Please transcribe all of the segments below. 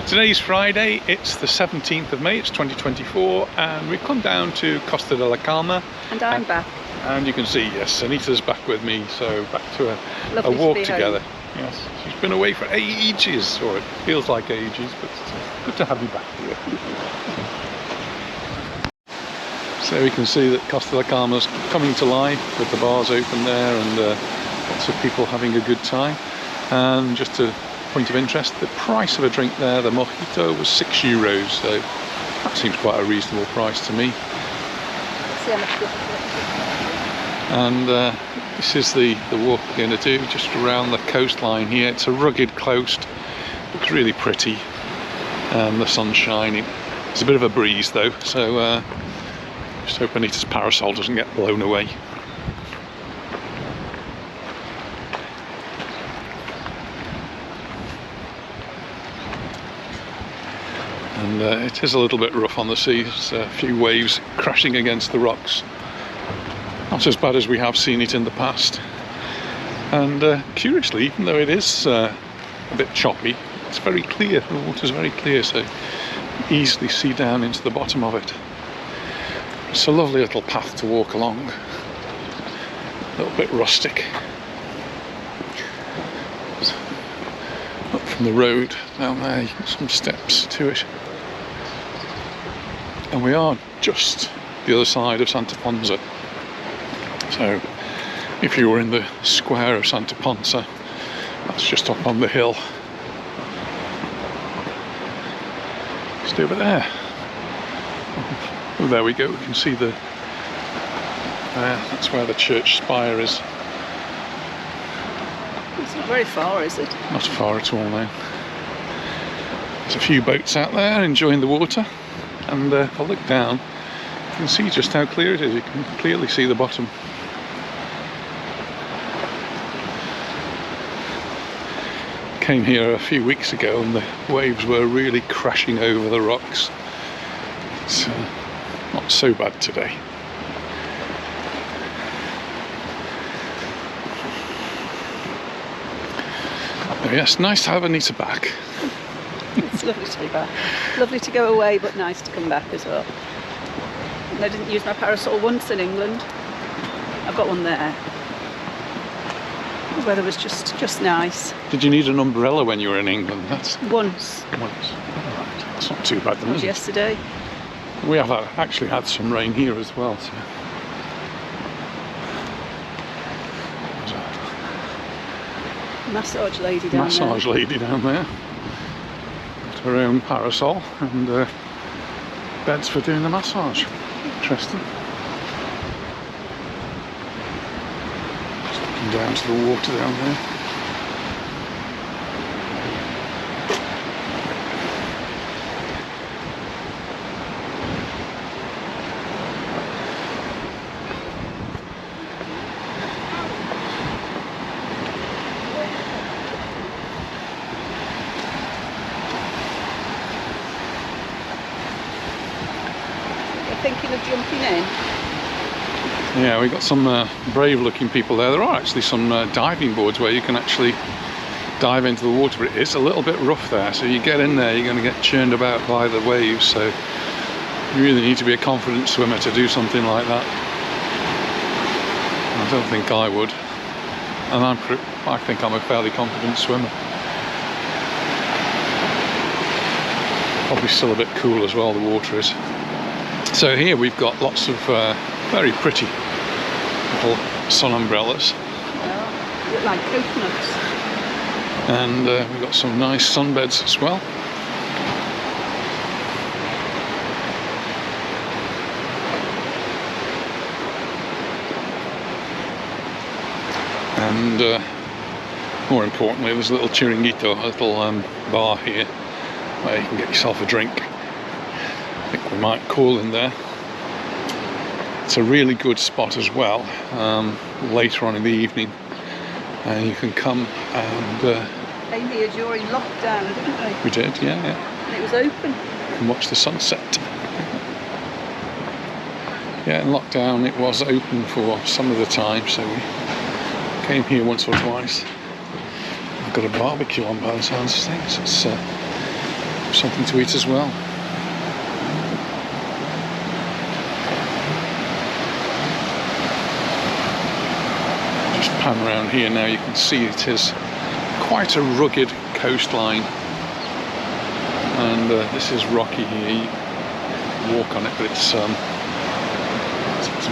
Today's Friday, it's the 17th of May, it's 2024, and we've come down to Costa de la Calma. And I'm back. And you can see, yes, Anita's back with me, so back to a walk to together. Yes, she's been away for ages, or it feels like ages, but it's good to have you back here. So we can see that Costa de la Calma's coming to life with the bars open there and lots of people having a good time. And just a point of interest, the price of a drink there, the mojito, was €6, so that seems quite a reasonable price to me. See how much And this is the walk we're going to do, just around the coastline here. It's a rugged coast, looks really pretty, and the sun's shining. It's a bit of a breeze though, so just hope Anita's parasol doesn't get blown away. And it is a little bit rough on the sea. There's a few waves crashing against the rocks. Not as bad as we have seen it in the past. And curiously, even though it is a bit choppy, it's very clear. The water's very clear, so you can easily see down into the bottom of it. It's a lovely little path to walk along. A little bit rustic. Up from the road down there, you got some steps to it. And we are just the other side of Santa Ponsa. So if you were in the square of Santa Ponsa, that's just up on the hill. Just over there. Oh, there we go, we can see the that's where the church spire is. It's not very far, is it? Not far at all now. There's a few boats out there enjoying the water, and if I look down, you can see just how clear it is. You can clearly see the bottom. Came here a few weeks ago and the waves were really crashing over the rocks. It's not so bad today. Oh yes, nice to have Anita back. It's lovely to be back. Lovely to go away, but nice to come back as well. And I didn't use my parasol once in England. I've got one there. The weather was just nice. Did you need an umbrella when you were in England? That's Once. once. Alright, that's not too bad then, is it? Yesterday. We have actually had some rain here as well. So. There's a Massage lady down massage lady down there. Got her own parasol and beds for doing the massage. Interesting. Just looking down to the water down there. Thinking of jumping in? Yeah, we've got some brave looking people there. There are actually some diving boards where you can actually dive into the water, but it is a little bit rough there, so you get in there, you're going to get churned about by the waves, so you really need to be a confident swimmer to do something like that. I don't think I would, and I think I'm a fairly confident swimmer. Probably still a bit cool as well, the water is. So here we've got lots of very pretty little sun umbrellas. Well, look like coconuts. And we've got some nice sunbeds as well. And more importantly, there's a little Chiringuito, a little bar here where you can get yourself a drink. I think we might call in there. It's a really good spot as well, later on in the evening. You can come and... Came here during lockdown, didn't we? We did, yeah. And it was open. And watch the sunset. Yeah, in lockdown it was open for some of the time, so we came here once or twice. I've got a barbecue on by the sounds of things. It's something to eat as well. Just pan around here now, you can see it is quite a rugged coastline, and this is rocky here. You walk on it, but it's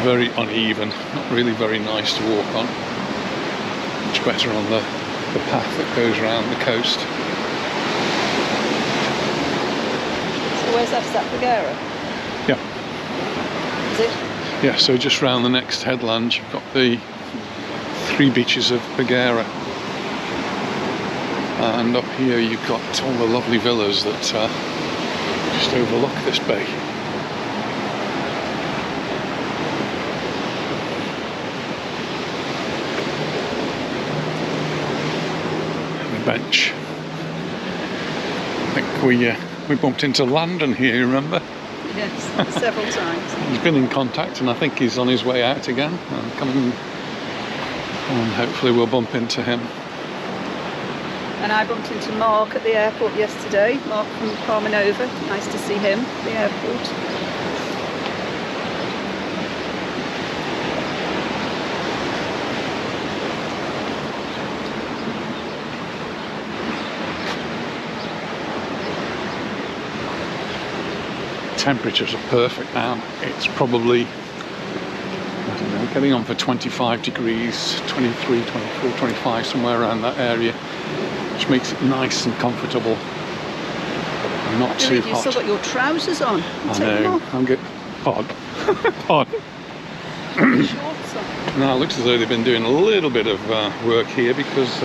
very uneven, not really very nice to walk on. Much better on the path that goes around the coast. So where's that? Is that Baleares? Yeah. Is it? Yeah, so just round the next headland you've got the 3 beaches of Baleares. And up here you've got all the lovely villas that just overlook this bay. Bench. I think we bumped into Landon here, you remember? Yes, several times. He's been in contact, and I think he's on his way out again, coming, and hopefully we'll bump into him. And I bumped into Mark at the airport yesterday. Mark from Calma. Nice to see him at the airport. Temperatures are perfect now. It's probably, I don't know, getting on for 25 degrees, 23, 24, 25, somewhere around that area, which makes it nice and comfortable and not too hot. You've still got your trousers on. I know. I'm good. Pod. Shorts on. Now it looks as though they've been doing a little bit of work here, because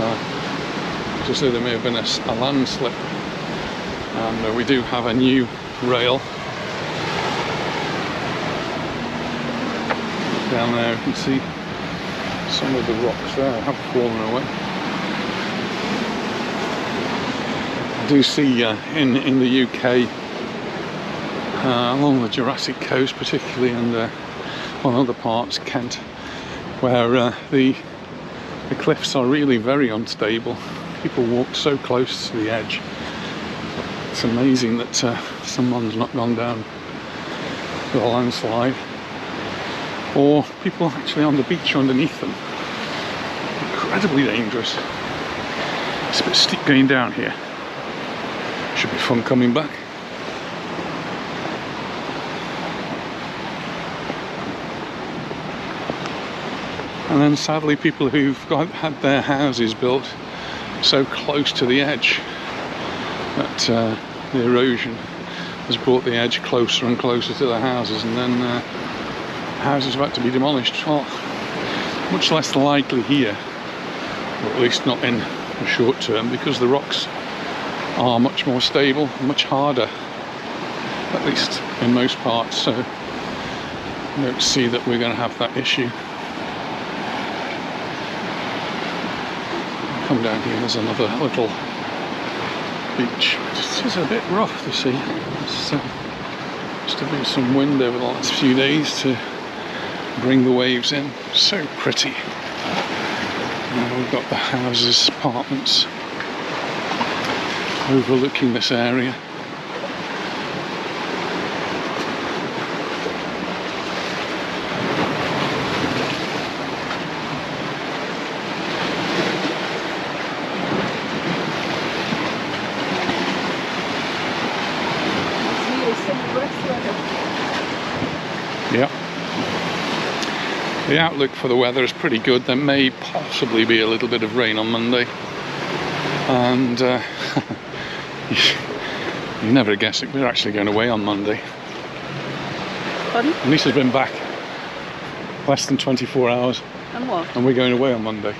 just so there may have been a landslip, and we do have a new rail. Down there you can see some of the rocks there have fallen away. I do see in the UK, along the Jurassic coast particularly, and on other parts, Kent, where the cliffs are really very unstable. People walk so close to the edge. It's amazing that someone's not gone down with a landslide, or people actually on the beach underneath them. Incredibly dangerous. It's a bit steep going down here. Should be fun coming back. And then sadly, people who've had their houses built so close to the edge that the erosion has brought the edge closer and closer to the houses, and then houses about to be demolished. Well, much less likely here, or at least not in the short term, because the rocks are much more stable, much harder, at least in most parts, so I don't see that we're going to have that issue. Come down here, there's another little beach. This is a bit rough to see. It's must have been some wind over the last few days to bring the waves in. So pretty. Now we've got the houses, apartments overlooking this area. Yeah. The outlook for the weather is pretty good. There may possibly be a little bit of rain on Monday, and you never guess it, we're actually going away on Monday. Pardon? Anita's been back less than 24 hours. And what? And we're going away on Monday.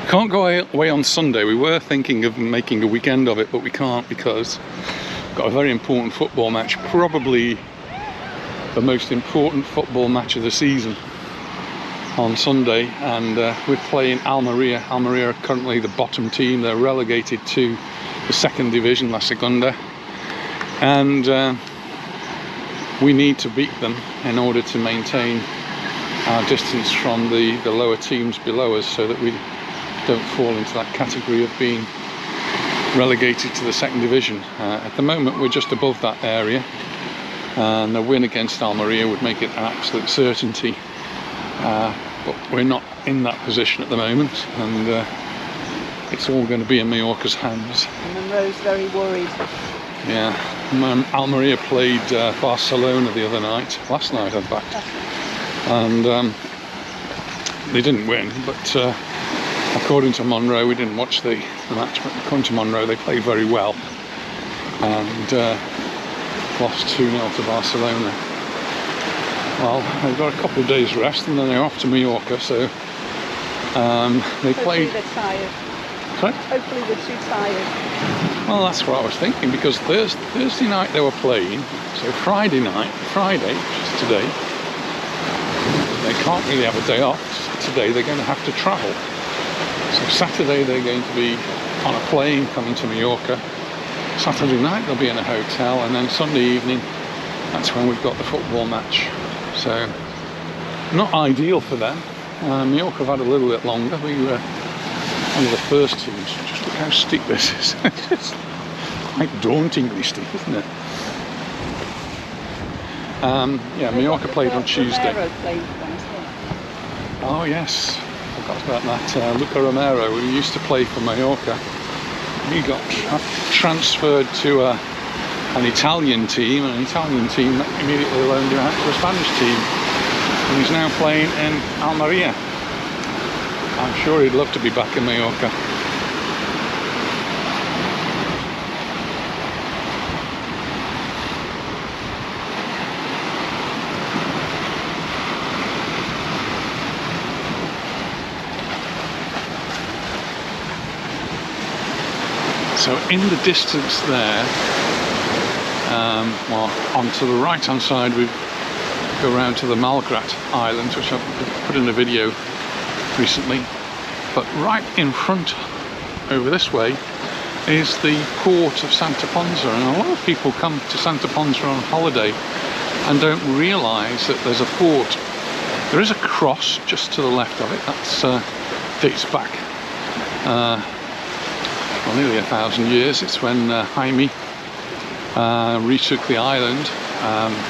Can't go away on Sunday. We were thinking of making a weekend of it, but we can't, because we've got a very important football match, probably the most important football match of the season, on Sunday, and we're playing Almeria. Almeria are currently the bottom team. They're relegated to the second division, La Segunda, and we need to beat them in order to maintain our distance from the lower teams below us, so that we don't fall into that category of being relegated to the second division. At the moment we're just above that area, and a win against Almeria would make it an absolute certainty, but we're not in that position at the moment, and it's all going to be in Mallorca's hands. And Monroe's very worried. Yeah, Almeria played Barcelona the other night, last night in fact, and they didn't win, but according to Monroe, we didn't watch the match, but according to Monroe they played very well, and lost 2-0 to Barcelona. Well, they've got a couple of days rest and then they're off to Mallorca, so they played... Hopefully they're tired. Sorry? Hopefully they're too tired. Well, that's what I was thinking, because Thursday night they were playing, so Friday, which is today, they can't really have a day off. Today they're going to have to travel. So Saturday they're going to be on a plane coming to Mallorca. Saturday night they'll be in a hotel, and then Sunday evening, that's when we've got the football match. So, not ideal for them. Mallorca have had a little bit longer. We were one of the first teams. Just look how steep this is. It's just quite dauntingly steep, isn't it? Yeah, Mallorca played on Tuesday. Oh yes, forgot about that. Luca Romero, who used to play for Mallorca, he got transferred to an Italian team, and an Italian team that immediately loaned him out to a Spanish team, and he's now playing in Almeria. I'm sure he'd love to be back in Mallorca. So in the distance there, well, onto the right hand side we go around to the Malgrat Island, which I've put in a video recently, but right in front over this way is the port of Santa Ponsa, and a lot of people come to Santa Ponsa on holiday and don't realise that there's a port. There is a cross just to the left of it, that's dates back well, nearly 1,000 years. It's when Jaime retook the island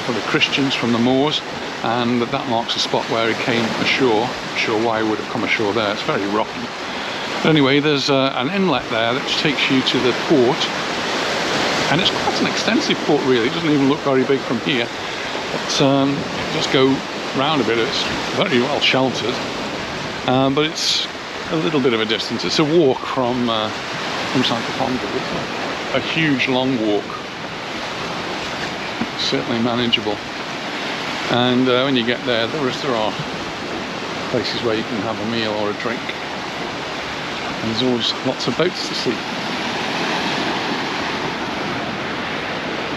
for the Christians from the Moors, and that marks the spot where he came ashore. Not sure why he would have come ashore there, it's very rocky. But anyway, there's an inlet there that takes you to the port, and it's quite an extensive port really. It doesn't even look very big from here, but just go round a bit. It's very well sheltered, but it's a little bit of a distance. It's a walk from Santa Ponsa. It's a huge long walk, certainly manageable. And when you get there, there are places where you can have a meal or a drink, and there's always lots of boats to see.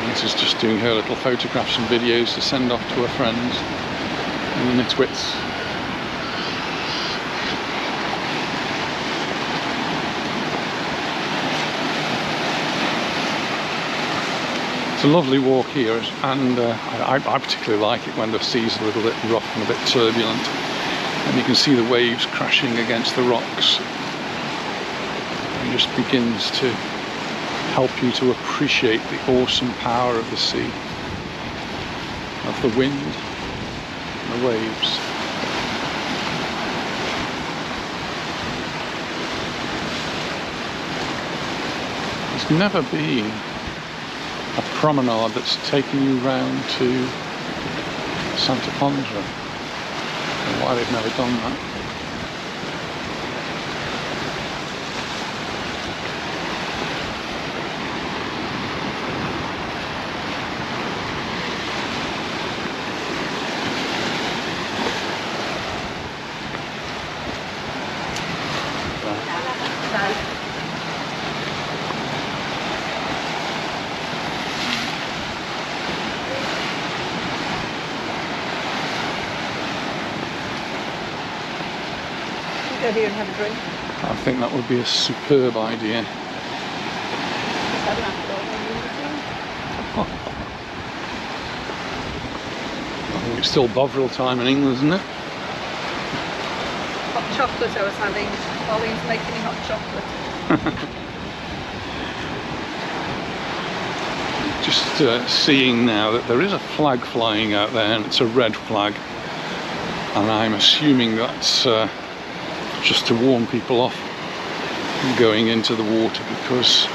This is just doing her little photographs and videos to send off to her friends and the nitwits. It's a lovely walk here, and I particularly like it when the sea's a little bit rough and a bit turbulent, and you can see the waves crashing against the rocks. It just begins to help you to appreciate the awesome power of the sea, of the wind and the waves. There's never been a promenade that's taking you round to Santa Ponsa. I don't know why they've never done that. Go here and have a drink. I think that would be a superb idea. I think it's still Bovril time in England, isn't it? Hot chocolate I was having. Pauline's making me hot chocolate. just seeing now that there is a flag flying out there, and it's a red flag, and I'm assuming that's just to warn people off going into the water, because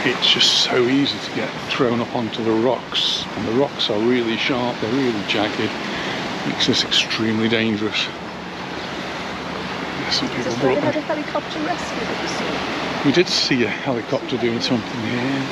it's just so easy to get thrown up onto the rocks, and the rocks are really sharp, they're really jagged. Makes this extremely dangerous. Some people Just like had a helicopter rescue that you saw. We did see a helicopter doing something here.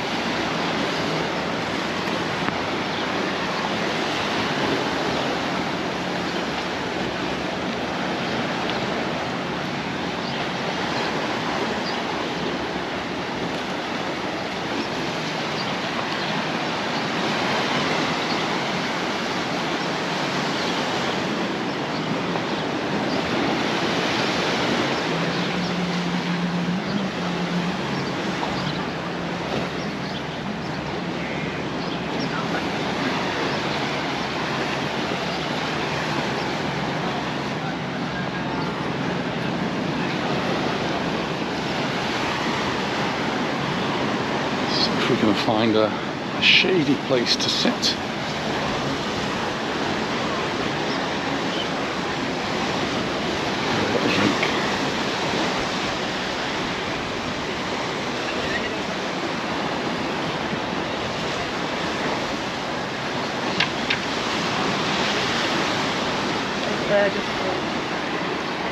We're going to find a shady place to sit.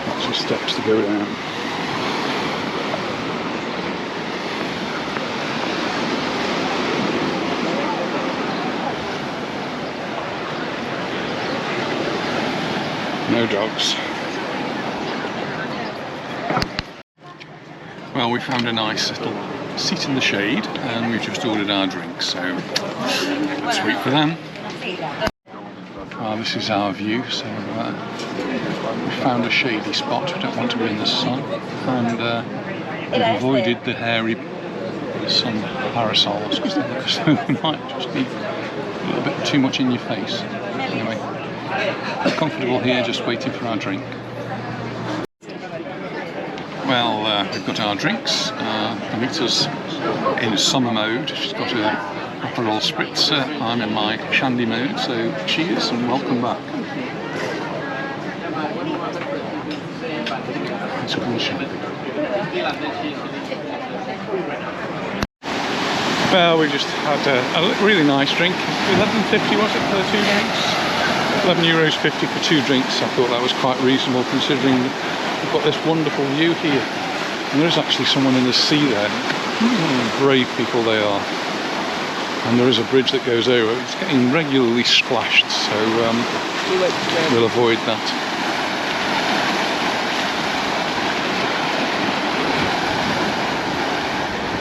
Lots of steps to go down. No dogs. Well, we found a nice little seat in the shade, and we've just ordered our drinks, so let's wait for them. This is our view, so we found a shady spot. We don't want to be in the sun, and we've avoided the hairy sun parasols because they might just be a little bit too much in your face. Anyway, we're comfortable here, just waiting for our drink. Well, we've got our drinks. Anita's in summer mode. She's got a Aperol spritzer. I'm in my shandy mode, so cheers and welcome back. It's caution. Well, we just had a really nice drink. €11.50 was it for the 2 drinks? €11.50 for 2 drinks. I thought that was quite reasonable, considering we've got this wonderful view here. And there is actually someone in the sea there. Brave people they are. And there is a bridge that goes over. It's getting regularly splashed, so we'll avoid that.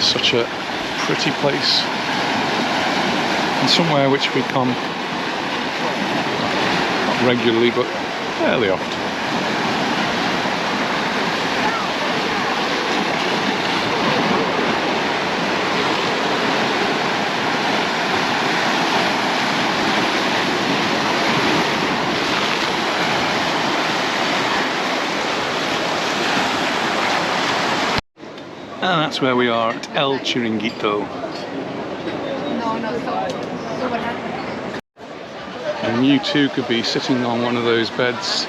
Such a pretty place, and somewhere which we come not regularly but fairly often. And that's where we are at El Chiringuito. And you too could be sitting on one of those beds,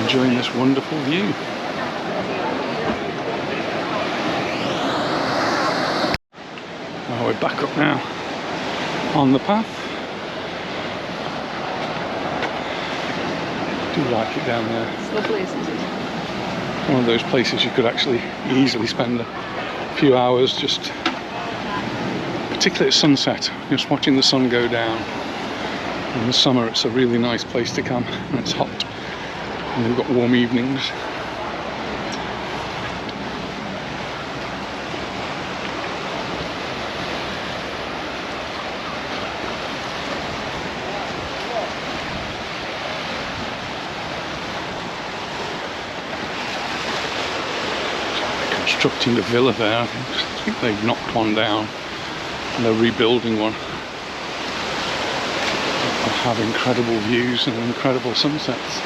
enjoying this wonderful view. Well, we're back up now on the path. I do like it down there. It's lovely, isn't it? One of those places you could actually easily spend a few hours, just particularly at sunset, just watching the sun go down. In the summer it's a really nice place to come, and it's hot and we've got warm evenings. Constructing a villa there. I think they've knocked one down and they're rebuilding one. They'll have incredible views and incredible sunsets.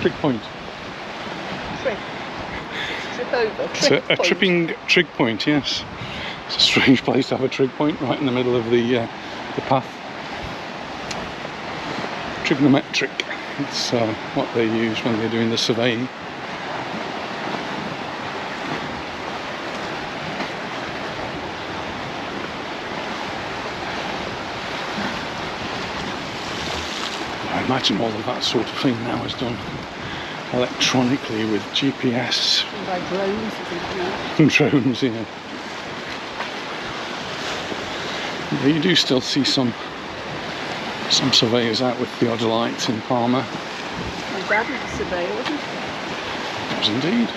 Trig point. Trip. Trip over. It's a tripping trig point, yes. It's a strange place to have a trig point right in the middle of the path. Trigonometric. It's what they use when they're doing the surveying. I imagine all of that sort of thing now is done electronically with GPS. And by drones, isn't it? And drones, yeah. But you do still see some surveyors out with the odd lights in Palma. My dad was a surveyor, wasn't he? It was indeed.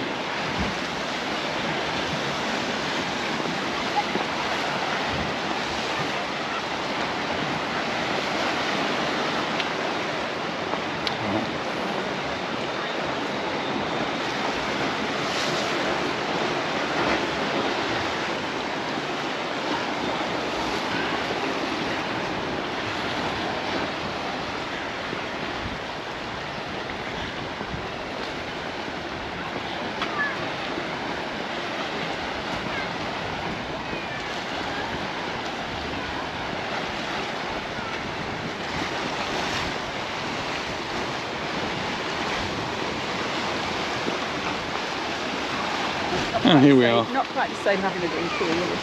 And here we are. Not quite the same having a drink here, is it?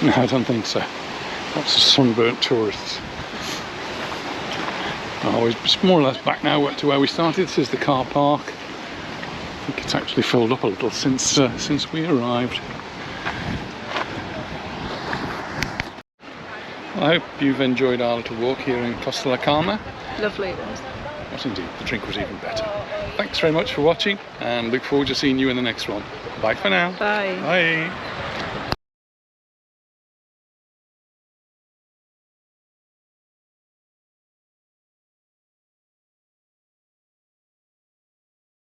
No, I don't think so. Lots of sunburnt tourists. Oh, it's more or less back now to where we started. This is the car park. I think it's actually filled up a little since we arrived. Well, I hope you've enjoyed our little walk here in Costa La Calma. Lovely it was. Yes, indeed. The drink was even better. Thanks very much for watching, and look forward to seeing you in the next one. Bye for now. Bye. Bye.